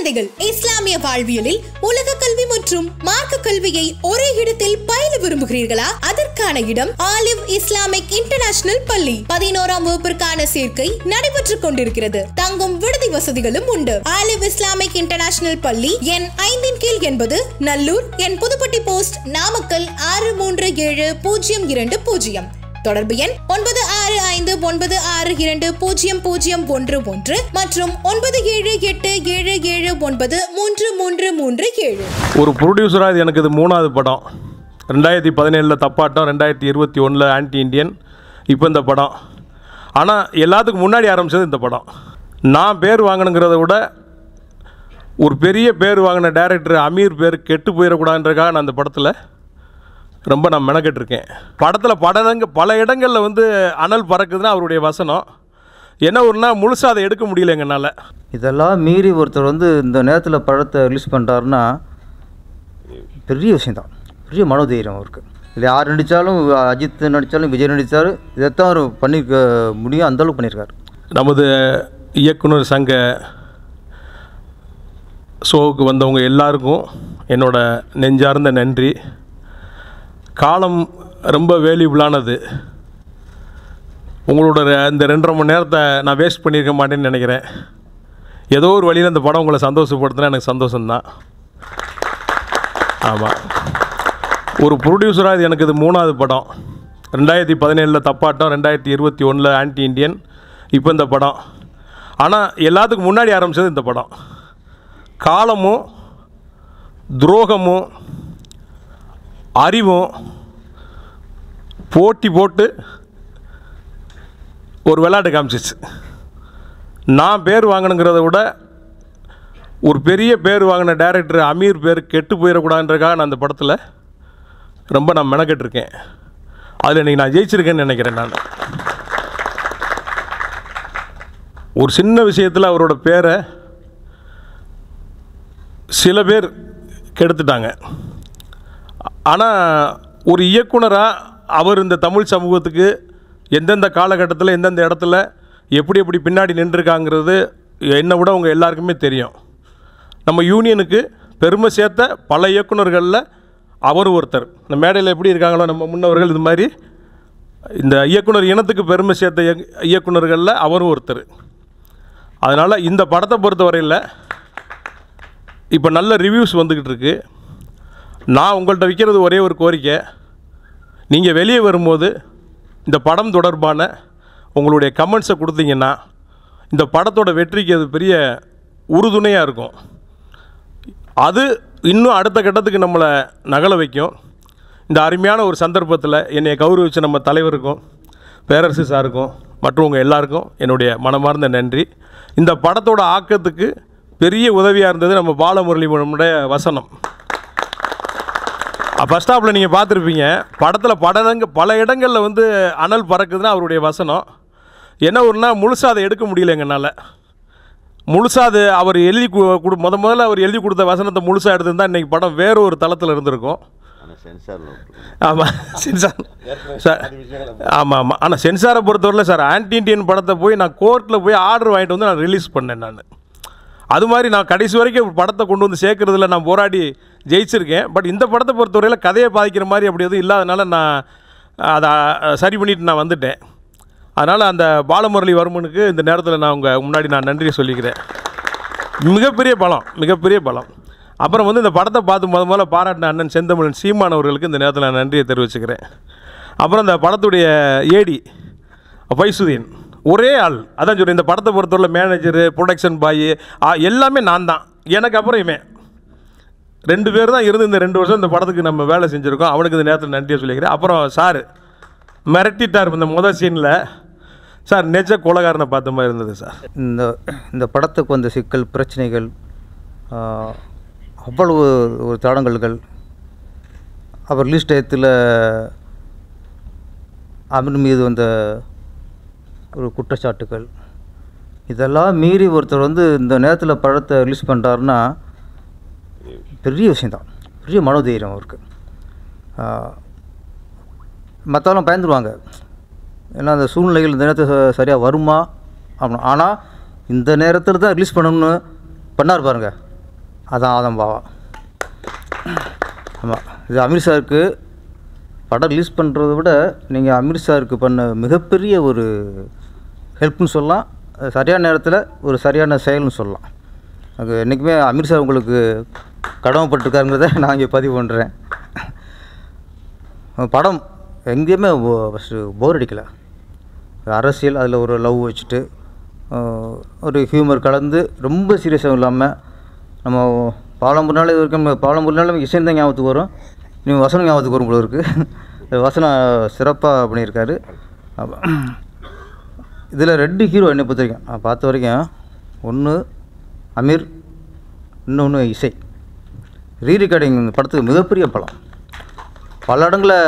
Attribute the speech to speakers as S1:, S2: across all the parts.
S1: குழந்தைகள் இஸ்லாமிய வாழ்வியலில் உலக கல்வி மற்றும் மார்க்க கல்வியை ஒரே இடத்தில் பயில விரும்புகிறீர்களா? அதற்கான இடம் ஆலிவ் இஸ்லாமிக் இன்டர்நேஷனல் பள்ளி. 11ஆம் வகுப்பிற்கான சேர்க்கை நடைபெற்றுக் கொண்டிருக்கிறது. தங்கும் விடுதி வசதிகளும் உண்டு. ஆலிவ் இஸ்லாமிக் இன்டர்நேஷனல் பள்ளி எண் 5 கீழ் என்பது நல்லூர், என் புதுப்பட்டி போஸ்ட், நாமக்கல் 637020. தொடர்பு எண் 9659620011 மற்றும் 9787793337.
S2: ஒரு ப்ரொடியூசராக இது எனக்கு இது 3வது படம். 2017 தப்பாட்டம், 2021 ஆன்டி இண்டியன், இப்போ இந்த படம். ஆனால் எல்லாத்துக்கும் முன்னாடி ஆரம்பித்தது இந்த படம். நான் பேர் வாங்கணுங்கிறத விட ஒரு பெரிய பேர் வாங்கின டைரக்டர் அமீர் பேர் கெட்டு போயிடக்கூடாதுன்றதுக்காக நான் அந்த படத்தில் ரொம்ப நான் மெனக்கெட்டிருக்கேன். படத்தில் பல இடங்களில் வந்து அனல் பறக்குதுன்னா அவருடைய வசனம் என்ன ஒருனா முழுசாக அதை எடுக்க முடியல எங்களால்.
S3: இதெல்லாம் மீறி ஒருத்தர் வந்து இந்த நேரத்தில் படத்தை ரிலீஸ் பண்ணுறாருன்னா பெரிய விஷயந்தான், பெரிய மனோதைரியம் அவருக்கு. இது யார் நடித்தாலும், அஜித் நடித்தாலும், விஜய் நடித்தாலும் இதைத்தான் அவர் பண்ணிக்க முடியும், அந்தளவுக்கு பண்ணியிருக்காரு.
S2: நமது இயக்குனர் சங்க ஷோவுக்கு வந்தவங்க எல்லாருக்கும் என்னோட நெஞ்சார்ந்த நன்றி. காலம் ரொம்ப வேல்யூபிளானது. உங்களோட இந்த 2.5 மணி நேரத்தை நான் வேஸ்ட் பண்ணியிருக்க மாட்டேன்னு நினைக்கிறேன். ஏதோ ஒரு வழியில் இந்த படம் உங்களை சந்தோஷப்படுத்தினா எனக்கு சந்தோஷம்தான். ஆமாம், ஒரு ப்ரொடியூசராக இது எனக்கு இது 3வது படம். 2017 தப்பாட்டம், 2021 ஆன்டி இண்டியன், இப்போ இந்த படம். ஆனால் எல்லாத்துக்கும் முன்னாடி ஆரம்பித்தது இந்த படம். காலமும் துரோகமும் அறிவும் போட்டி போட்டு ஒரு விளையாட்டு காமிச்சிச்சு. நான் பேர் வாங்கணுங்கிறத விட ஒரு பெரிய பேர் வாங்கின டைரக்டர் அமீர் பேர் கெட்டு போயிடக்கூடாதுன்றதுக்காக நான் அந்த படத்தில் ரொம்ப நான் மெனக்கெட்டிருக்கேன். அதில் இன்றைக்கி நான் ஜெயிச்சிருக்கேன்னு நினைக்கிறேன். நான் ஒரு சின்ன விஷயத்தில் அவரோட பேரை சில பேர் கெடுத்துட்டாங்க. ஆனால் ஒரு இயக்குனராக அவர் இந்த தமிழ் சமூகத்துக்கு எந்தெந்த காலகட்டத்தில் எந்தெந்த இடத்துல எப்படி எப்படி பின்னாடி நின்றுருக்காங்கிறது என்னை விட உங்கள் எல்லாருக்குமே தெரியும். நம்ம யூனியனுக்கு பெருமை சேர்த்த பல இயக்குனர்களில் அவர் ஒருத்தர். இந்த மேடையில் எப்படி இருக்காங்களோ நம்ம முன்னவர்கள், இது மாதிரி இந்த இயக்குனர் இனத்துக்கு பெருமை சேர்த்த இயக்குனர்களில் அவரும் ஒருத்தர். அதனால் இந்த படத்தை பொறுத்த வரையில் இப்போ நல்ல ரிவ்யூஸ் வந்துக்கிட்டு இருக்கு. நான் உங்கள்கிட்ட வைக்கிறது ஒரே ஒரு கோரிக்கை, நீங்கள் வெளியே வரும்போது இந்த படம் தொடர்பான உங்களுடைய கமெண்ட்ஸை கொடுத்தீங்கன்னா இந்த படத்தோட வெற்றிக்கு அது பெரிய உறுதுணையாக இருக்கும். அது இன்னும் அடுத்த கட்டத்துக்கு நம்மளை நகல வைக்கும். இந்த அருமையான ஒரு சந்தர்ப்பத்தில் என்னை கௌரவிச்ச நம்ம தலைவருக்கும் பேரரசு சாருக்கும் மற்றவங்க எல்லாருக்கும் என்னுடைய மனமார்ந்த நன்றி. இந்த படத்தோட ஆக்கத்துக்கு பெரிய உதவியாக இருந்தது நம்ம பாலமுரளியுடைய வசனம். ஃபஸ்ட் ஹாஃபில் நீங்கள் பார்த்துருப்பீங்க. படத்தில் பல இடங்களில் வந்து அனல் பறக்குதுன்னா அவருடைய வசனம் என்ன ஒருனா முழுசாக அதை எடுக்க முடியல எங்களால். முழுசாக அது அவர் எழுதி முதல்ல அவர் எழுதி கொடுத்த வசனத்தை முழுசாக எடுத்துருந்தா இன்றைக்கி படம் வேறு ஒரு தளத்தில் இருந்திருக்கும். ஆமாம், சென்சார் சார். ஆமாம். ஆனால் சென்சாரை பொறுத்தவரையில் சார், ஆன்டி இண்டியன் படத்தை போய் நான் கோர்ட்டில் போய் ஆர்டர் வாங்கிட்டு வந்து நான் ரிலீஸ் பண்ணேன். நான் அது மாதிரி நான் கடைசி வரைக்கும் படத்தை கொண்டு வந்து சேர்க்குறதுல நான் போராடி ஜெயிச்சிருக்கேன். பட் இந்த படத்தை பொறுத்தவரையில் கதையை பாதிக்கிற மாதிரி அப்படி எதுவும் இல்லாதனால நான் அதை சரி பண்ணிவிட்டு நான் வந்துட்டேன். அதனால் அந்த பாலமுரளி வர்மனுக்கு இந்த நேரத்தில் நான் உங்கள் முன்னாடி நான் நன்றியை சொல்லிக்கிறேன். மிகப்பெரிய பலம். அப்புறம் வந்து இந்த படத்தை பார்த்து முதல்ல பாராட்டின அண்ணன் செந்தமிழன் சீமான் அவர்களுக்கு இந்த நேரத்தில் நான் நன்றியை தெரிவிச்சுக்கிறேன். அப்புறம் இந்த படத்துடைய ஏடி ஃபைசுதீன் ஒரே ஆள். அதான் சொல்கிறேன், இந்த படத்தை பொறுத்தவரை மேனேஜரு, ப்ரொடக்ஷன் பாய் எல்லாமே நான் தான். எனக்கு அப்புறம் இவன் 2 பேர் தான் இருந்து இந்த 2 வருஷம் இந்த படத்துக்கு நம்ம வேலை செஞ்சுருக்கோம். அவனுக்கு இந்த நேரத்தில் நன்றியை சொல்லிக்கிறேன். அப்புறம் சார் மிரட்டிட்டார் இந்த முதல் சீனில். சார் நெஜ கொலகாரனை பார்த்த மாதிரி இருந்தது சார்.
S3: இந்த படத்துக்கு வந்த சிக்கல் பிரச்சனைகள், அவ்வளவு ஒரு தடங்கல்கள், அவர் ரிலீஸ் டயத்தில் அமீர் மீது வந்த ஒரு குற்றச்சாட்டுகள், இதெல்லாம் மீறி ஒருத்தர் வந்து இந்த நேரத்தில் படத்தை ரிலீஸ் பண்ணுறாருன்னா பெரிய விஷயந்தான், பெரிய மனோதைரியம் அவருக்கு. மற்றவெல்லாம் பயந்துருவாங்க, ஏன்னா அந்த சூழ்நிலைகள் இந்த நேரத்தில் சரியாக வருமா அப்படின்னு. ஆனால் இந்த நேரத்தில் தான் ரிலீஸ் பண்ணணும்னு பண்ணார் பாருங்கள், அதான் ஆதம் பாவா. ஆமாம், இது அமீர் சாருக்கு படம் ரிலீஸ் பண்ணுறத விட நீங்கள் அமீர் சாருக்கு பண்ண மிகப்பெரிய ஒரு ஹெல்ப்னு சொல்லலாம். சரியான நேரத்தில் ஒரு சரியான செயல்னு சொல்லலாம். அது என்றைக்குமே அமீர் சார் உங்களுக்கு கடமைப்பட்டிருக்காருங்கிறத நான் இங்கே பதிவு பண்ணுறேன். படம் எங்கேயுமே ஃபஸ்ட்டு போர் அடிக்கலை. அரசியல், அதில் ஒரு லவ் வச்சுட்டு ஒரு ஹியூமர் கலந்து ரொம்ப சீரியஸாகவும் இல்லாமல், நம்ம பாலம்பூர் நாள் இது வரைக்கும் பாலம்பூர் நாள் இசை தான் ஞாபகத்துக்கு வரும், நீங்கள் வசனம் ஞாபகத்துக்கு வரும் போல இருக்குது. வசனம் சிறப்பாக பண்ணியிருக்காரு. இதில் 2 ஹீரோ என்னை பொறுத்த வரைக்கும் நான் பார்த்த வரைக்கும், ஒன்று அமீர், இன்னொன்று இசை. ரீரெக்கார்டிங் இந்த படத்துக்கு மிகப்பெரிய பலம். பல இடங்களில்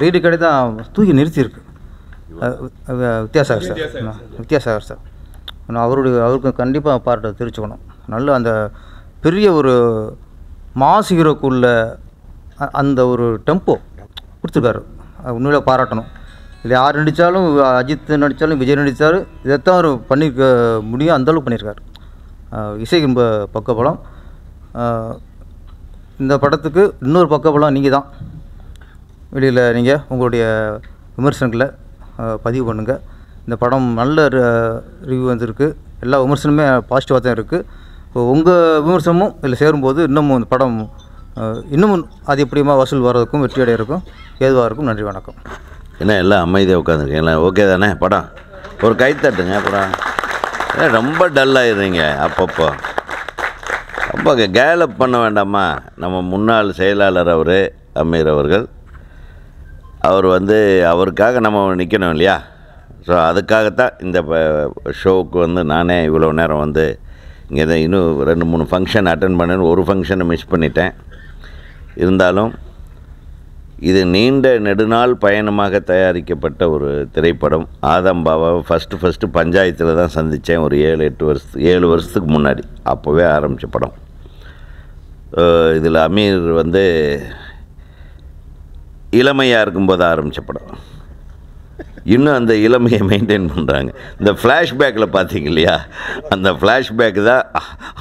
S3: ரீரெக்கார்டிங் தான் தூக்கி நிறுத்தியிருக்கு. வித்யாசாகர் சார் நான் அவருக்கு கண்டிப்பாக பாராட்ட தெரிவிச்சுக்கணும். நல்ல அந்த பெரிய ஒரு மாஸ் ஹீரோக்குள்ள அந்த ஒரு டெம்போ கொடுத்துருக்காரு. உண்மையில பாராட்டணும். இல்லை யார் நடித்தாலும், அஜித் நடித்தாலும், விஜய் நடித்தார், இதைத்தான் அவர் பண்ணியிருக்க முடியும், அந்தளவுக்கு பண்ணியிருக்காரு. இசை ரொம்ப பக்கபலம். இந்த படத்துக்கு இன்னொரு பக்கபலம் நீங்கள் தான். வெளியில் நீங்கள் உங்களுடைய விமர்சனங்களை பதிவு பண்ணுங்கள். இந்த படம் நல்ல ரிவ்யூ வந்திருக்கு. எல்லா விமர்சனமே பாசிட்டிவாக தான் இருக்குது. இப்போ உங்கள் விமர்சனமும் இதில் சேரும்போது இன்னமும் இந்த படம் இன்னமும் அதிகப்படியாக வசூல் வர்றதுக்கும் வெற்றி அடையிறதுக்கும் ஏதுவாக இருக்கும். நன்றி, வணக்கம்.
S4: என்ன எல்லாம் அமைதியாக உட்காந்துருக்கீங்களா? ஓகே தானே? படம் ஒரு கைத்தட்டுங்க. அப்புறம் ரொம்ப டல்லாகிடுறீங்க அப்பப்போ. ரொம்ப கேலப் பண்ண வேண்டாமா? நம்ம முன்னாள் செயலாளர் அவர் அமீர் அவர்கள், அவர் அவருக்காக நம்ம நிற்கணும் இல்லையா? ஸோ அதுக்காகத்தான் இந்த ஷோவுக்கு நானே இவ்வளோ நேரம் இங்கே தான் இன்னும் 2-3 ஃபங்க்ஷன் அட்டன் பண்ணேன்னு ஒரு ஃபங்க்ஷனை மிஸ் பண்ணிட்டேன். இருந்தாலும் இது நீண்ட நெடுநாள் பயணமாக தயாரிக்கப்பட்ட ஒரு திரைப்படம். ஆதம் பாபாவை ஃபஸ்ட்டு பஞ்சாயத்தில் தான் சந்தித்தேன், ஒரு 7 வருஷத்துக்கு முன்னாடி. அப்போவே ஆரம்பித்த படம். இதில் அமீர் இளமையாக இருக்கும்போது ஆரம்பித்த படம். இன்னும் அந்த இளமையை மெயின்டைன் பண்ணுறாங்க. இந்த ஃப்ளாஷ்பேக்கில் பார்த்தீங்க இல்லையா, அந்த ஃப்ளாஷ்பேக்கு தான்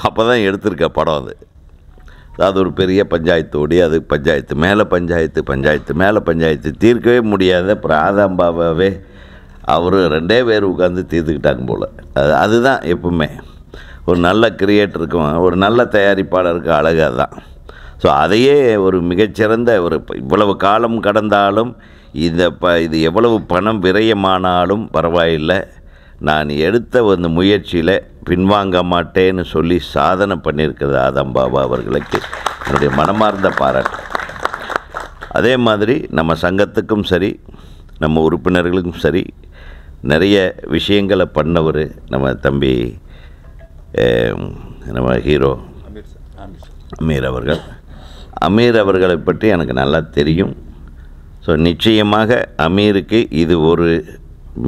S4: அப்போ தான் எடுத்திருக்க படம். அது ஒரு பெரிய பஞ்சாயத்தோடி, அது பஞ்சாயத்து மேலே பஞ்சாயத்து தீர்க்கவே முடியாத. அப்புறம் ஆதம் பாபாவே அவர் 2 பேர் உட்காந்து தீர்த்துக்கிட்டாங்க போல். அதுதான் எப்பவுமே ஒரு நல்ல கிரியேட்டருக்கும் ஒரு நல்ல தயாரிப்பாளருக்கு அழகு அதுதான். ஸோ அதையே ஒரு மிகச்சிறந்த இவ்வளவு காலம் கடந்தாலும் இது எவ்வளவு பணம் விரயமானாலும் பரவாயில்லை, நான் எடுத்த முயற்சியில் பின்வாங்க மாட்டேன்னு சொல்லி சாதனை பண்ணியிருக்கிறது ஆதம் பாபா அவர்களுக்கு என்னுடைய மனமார்ந்த பாராட்டு. அதே மாதிரி நம்ம சங்கத்துக்கும் சரி, நம்ம உறுப்பினர்களுக்கும் சரி, நிறைய விஷயங்களை பண்ணவர் நம்ம தம்பி நம்ம ஹீரோ அமீர் அவர்களை பற்றி எனக்கு நல்லா தெரியும். ஸோ நிச்சயமாக அமீருக்கு இது ஒரு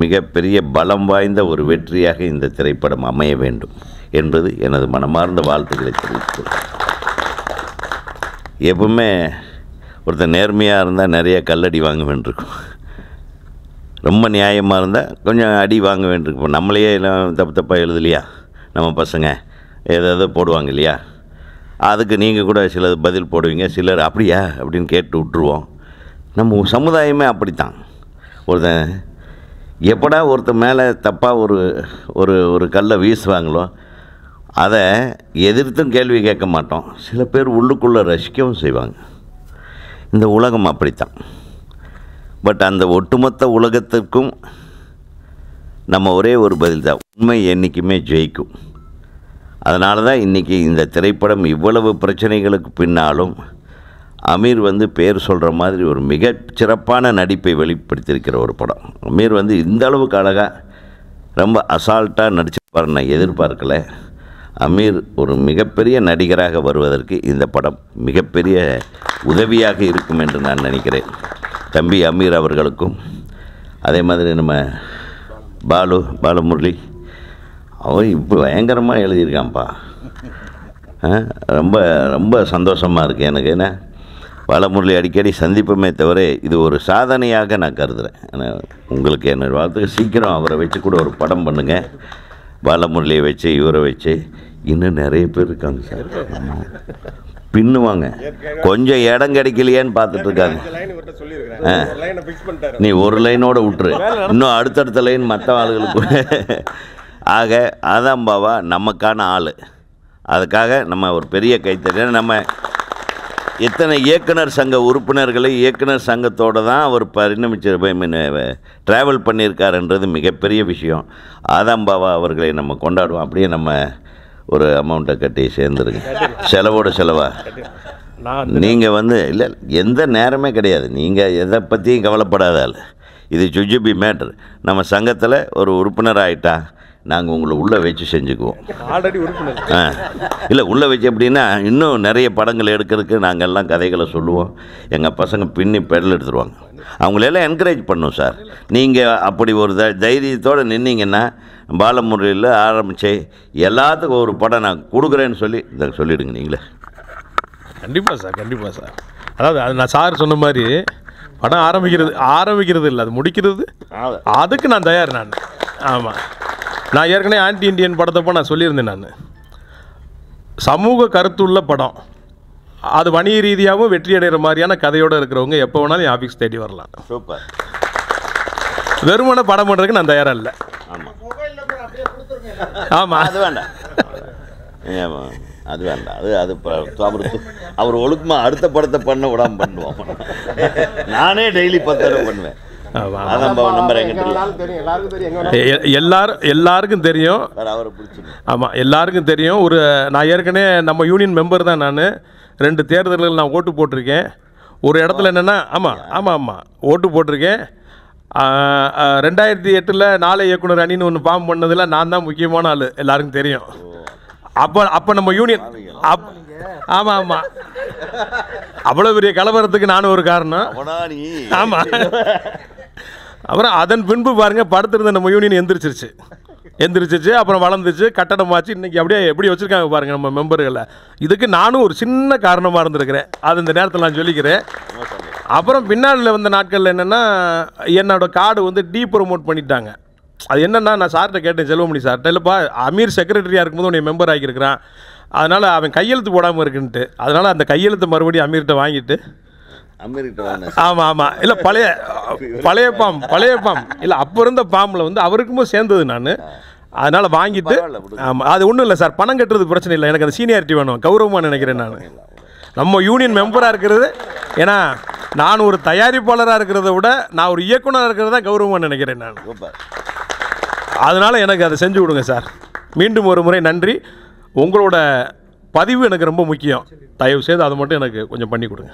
S4: மிகப்பெரிய பலம் வாய்ந்த ஒரு வெற்றியாக இந்த திரைப்படம் அமைய வேண்டும் என்பது எனது மனமார்ந்த வாழ்த்துக்களை தெரிவித்துள்ளேன். எப்பவுமே ஒருத்தர் நேர்மையாக இருந்தால் நிறைய கல்லடி வாங்க வேண்டியிருக்கும், ரொம்ப நியாயமாக இருந்தால் கொஞ்சம் அடி வாங்க வேண்டியிருக்கும். நம்மளையே எல்லாம் தப்பாக எழுதலையா, நம்ம பசங்க ஏதாவது போடுவாங்க இல்லையா, அதுக்கு நீங்கள் கூட சிலது பதில் போடுவீங்க, சிலர் அப்படியா அப்படின்னு கேட்டு விட்டுருவோம். நம்ம சமுதாயமே அப்படித்தான். ஒருத்தன் மேலே தப்பாக ஒரு கல்லை வீசுவாங்களோ அதை எதிர்த்தும் கேள்வி கேட்க மாட்டோம். சில பேர் உள்ளுக்குள்ளே ரசிக்கவும் செய்வாங்க. இந்த உலகம் அப்படித்தான். பட் அந்த ஒட்டுமொத்த உலகத்திற்கும் நம்ம ஒரே ஒரு பதில் தான், உண்மை என்றைக்குமே ஜெயிக்கும். அதனால தான் இன்றைக்கி இந்த திரைப்படம் இவ்வளவு பிரச்சனைகளுக்கு பின்னாலும் அமீர் பேர் சொல்கிற மாதிரி ஒரு மிக சிறப்பான நடிப்பை வெளிப்படுத்தியிருக்கிற ஒரு படம். அமீர் இந்த அளவுக்கு அழகாக ரொம்ப அசால்ட்டாக நடிச்சிருப்பார் நான் எதிர்பார்க்கலை. அமீர் ஒரு மிகப்பெரிய நடிகராக வருவதற்கு இந்த படம் மிகப்பெரிய உதவியாக இருக்கும் என்று நான் நினைக்கிறேன். தம்பி அமீர் அவர்களுக்கும் அதே மாதிரி நம்ம பாலுமுரளி அவன் இப்போ பயங்கரமாக எழுதியிருக்கான்ப்பா. ரொம்ப ரொம்ப சந்தோஷமாக இருக்குது எனக்கு. ஏன்னா பாலமுரளி அடிக்கடி சந்திப்போமே தவிர இது ஒரு சாதனையாக நான் கருதுகிறேன். உங்களுக்கு என்ன வாழ்த்துக்கு, சீக்கிரம் அவரை வச்சு கூட ஒரு படம் பண்ணுங்கள். பாலமுரளியை வச்சு இவரை வச்சு இன்னும் நிறைய பேர் இருக்காங்க சார். பின்னுவாங்க, கொஞ்சம் இடம் கிடைக்கலையேன்னு பார்த்துட்டு இருக்காங்க. நீ ஒரு லைனோட விட்டுரு, இன்னும் அடுத்தடுத்த லைன் மற்ற ஆளுகளுக்கு. ஆக ஆதாம்பாவா நமக்கான ஆள். அதுக்காக நம்ம ஒரு பெரிய கைத்தறி. நம்ம எத்தனை இயக்குனர் சங்க உறுப்பினர்களை இயக்குனர் சங்கத்தோடு தான் அவர் ட்ராவல் பண்ணியிருக்காருன்றது மிகப்பெரிய விஷயம். ஆதாம்பாவா அவர்களை நம்ம கொண்டாடுவோம். அப்படியே நம்ம ஒரு அமௌண்ட்டை கட்டி சேர்ந்துருங்க, செலவோட செலவா. நீங்கள் இல்லை, எந்த நேரமே கிடையாது, நீங்கள் எதை பற்றியும் கவலைப்படாதால். இது ஜுஜுபி மேட்ரு. நம்ம சங்கத்தில் ஒரு உறுப்பினர் ஆகிட்டா நாங்கள் உங்களை உள்ளே வச்சு செஞ்சுக்குவோம்.
S2: ஆல்ரெடி உறுப்பினர்
S4: இல்லை, உள்ளே வச்சு எப்படின்னா இன்னும் நிறைய படங்கள் எடுக்கிறதுக்கு நாங்கள் எல்லாம் கதைகளை சொல்லுவோம். எங்கள் பசங்க பின்னி பெடல் எடுத்துருவாங்க. அவங்களெல்லாம் என்கரேஜ் பண்ணோம் சார். நீங்கள் அப்படி ஒரு தைரியத்தோடு நின்னீங்கன்னா பாலமுறையில் ஆரம்பித்து எல்லாத்துக்கும் ஒரு படம் நான் கொடுக்குறேன்னு சொல்லி இதை சொல்லிவிடுங்க நீங்களே.
S2: கண்டிப்பாக சார், கண்டிப்பாக சார். அதாவது அது நான் சார் சொன்ன மாதிரி படம் ஆரம்பிக்கிறது இல்லை, அது முடிக்கிறது, அதுக்கு நான் தயார். நான் ஆமாம், நான் ஏற்கனவே ஆன்டி இண்டியன் படத்தப்போ நான் சொல்லியிருந்தேன். நான் சமூக கருத்துள்ள படம், அது வணிக ரீதியாகவும் வெற்றி அடைகிற மாதிரியான கதையோடு இருக்கிறவங்க எப்போ வேணாலும் என் ஆஃபீஸ் தேடி வரலாம்.
S4: சூப்பர்.
S2: வெறுமனை படம் பண்ணுறதுக்கு நான் தயாராக இல்லை.
S4: ஆமாம்
S2: ஆமாம்,
S4: அது வேண்டாம், அது வேண்டாம். அது அவர் ஒழுக்கமாக அடுத்த படத்தை பண்ண விடாமல் பண்ணுவோம். நானே டெய்லி 10 தடவை பண்ணுவேன்.
S2: எல்லாருக்கும் தெரியும். ஆமாம், எல்லாருக்கும் தெரியும். நான் ஏற்கனவே நம்ம யூனியன் மெம்பர் தான். நான் 2 தேர்தல்கள் நான் ஓட்டு போட்டிருக்கேன். ஒரு இடத்துல என்னென்னா ஆமாம் ஓட்டு போட்டிருக்கேன். 2008 நாளை இயக்குனர் அணின்னு ஒன்று ஃபார்ம் பண்ணதில் நான் தான் முக்கியமான ஆள், எல்லாருக்கும் தெரியும். அப்போ நம்ம யூனியன் ஆமாம் அவ்வளோ பெரிய கலவரத்துக்கு நானும் ஒரு காரணம். ஆமாம், அப்புறம் அதன் பின்பு பாருங்கள், படுத்திருந்த நம்ம யூனியன் எந்திரிச்சிருச்சு, அப்புறம் வளர்ந்துச்சு, கட்டடமாச்சு. இன்றைக்கி அப்படியே எப்படி வச்சுருக்காங்க பாருங்கள் நம்ம மெம்பர்களை. இதுக்கு நானும் ஒரு சின்ன காரணமாக இருந்திருக்கிறேன். அது இந்த நேரத்தில் நான் சொல்லிக்கிறேன். அப்புறம் பின்னாளில் வந்த நாட்களில் என்னென்னா, என்னோடய கார்டு டீப்ரமோட் பண்ணிட்டாங்க. அது என்னென்னா, நான் சார்கிட்ட கேட்டேன், செல்வமணி சார்கிட்ட, இல்லைப்பா அமீர் செக்ரட்டரியாக இருக்கும்போது உன்னை மெம்பர் ஆகியிருக்கிறான், அதனால் அவன் கையெழுத்து போடாமல் இருக்குன்ட்டு, அதனால் அந்த கையெழுத்தை மறுபடியும் அமீர்கிட்ட வாங்கிட்டு. ஆமாம் இல்லை, பழைய பாம் இல்லை, அப்போ இருந்த பாம்பில் அவருக்கும் சேர்ந்தது நான், அதனால் வாங்கிட்டு. ஆமாம், அது ஒன்றும் இல்லை சார், பணம் கட்டுறது பிரச்சனை இல்லை, எனக்கு அந்த சீனியாரிட்டி வேணும், கௌரவமாக நினைக்கிறேன். நான் நம்ம யூனியன் மெம்பராக இருக்கிறது, ஏன்னா நான் ஒரு தயாரிப்பாளராக இருக்கிறத விட நான் ஒரு இயக்குனராக இருக்கிறத கௌரவமாக நினைக்கிறேன் நான். அதனால் எனக்கு அதை செஞ்சு விடுங்க சார். மீண்டும் ஒரு முறை நன்றி. உங்களோட பதிவு எனக்கு ரொம்ப முக்கியம். தயவு செய்து அதை மட்டும் எனக்கு கொஞ்சம் பண்ணி கொடுங்க.